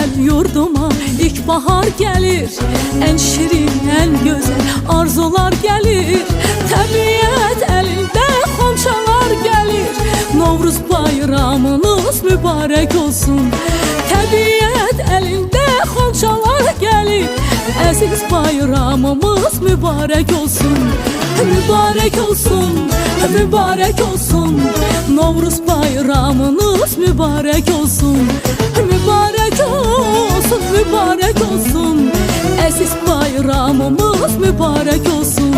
güzel yurduma ilkbahar gelir. En şirin, en güzel arzular gelir. Təbiət elinde xonçalar gelir. Novruz bayramınız mübarek olsun. Təbiət elinde xonçalar gelir. Əziz bayramımız mübarek olsun. Mübarek olsun, mübarek olsun. Novruz bayramınız mübarek olsun. Mübarek olsun, mübarek olsun. Əziz bayramımız mübarek olsun.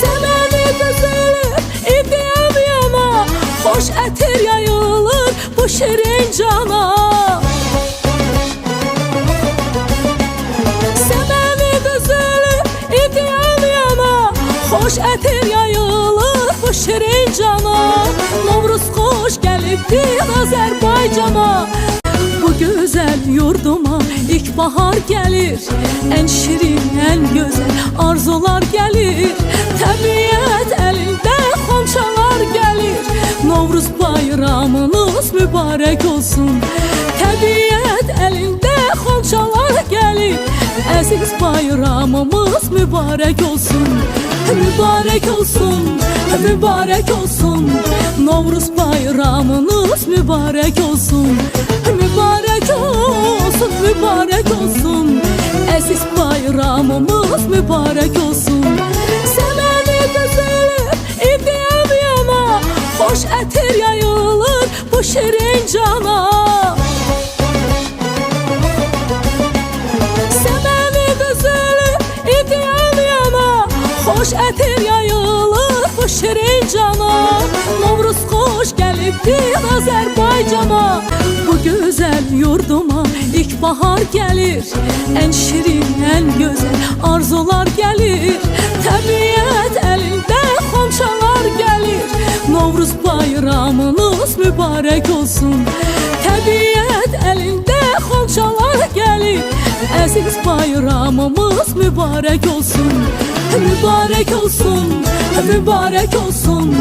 Səməni düzülür, idiyəm yana. Xoş ətir yayılır bu şirin cana. Səməni düzülür, idiyəm yana. Xoş ətir yayılır bu şirin cana. Novruz xoş gəlibdir Azərbaycana. Bu güzel yurduma ilkbahar gelir. En şirin, en güzel arzular gelir. Təbiət elinde xonçalar gelir. Novruz bayramınız mübarek olsun. Təbiət elinde xonçalar gelir. Əziz bayramımız mübarek olsun. Mübarek olsun, mübarek olsun. Novruz bayramınız mübarek olsun. Mübarek olsun, mübarek olsun. Əziz bayramımız mübarek olsun. Səməni düzülür, idiyəm yana. Xoş ətir yayılır bu şirin cana. Səməni düzülür, idiyəm yana. Xoş ətir yayılır bu şirin cana. Novruz xoş gəlibdir Azərbaycana. Bu güzel yurduma ilkbahar gelir. En şirin, en güzel arzular gelir. Təbiət elinde xonçalar gelir. Novruz bayramınız mübarek olsun. Təbiət elinde xonçalar gelir. Əziz bayramımız mübarek olsun. Mübarek olsun, mübarek olsun.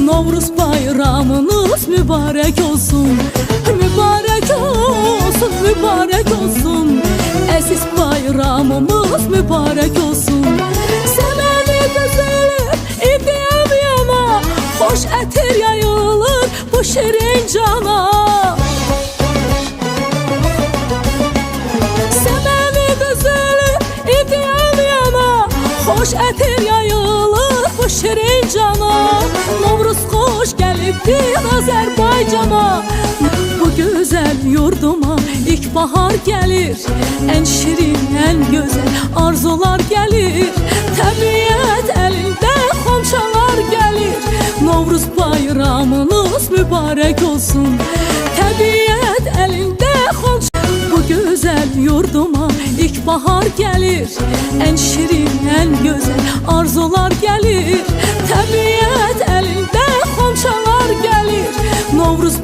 Novruz bayramınız mübarek olsun. Mübarek olsun, mübarek olsun. Əziz bayramımız mübarek olsun. Səməni düzülür, idiyəm yana. Xoş ətir yayılır bu şirin cana. Səməni düzülür, idiyəm yana. Xoş ətir yayılır bu şirin cana. Novruz xoş gəlibdir Azərbaycana. Bu güzel yurduma ilkbahar gelir. En şirin, en güzel arzular gelir. Təbiət elinde xonçalar gelir. Novruz bayramınız mübarek olsun. Təbiət elinde xonçalar. Bu güzel yurduma ilkbahar gelir. En şirin, en güzel arzular gelir. Təbiət elinde xonçalar gelir. Novruz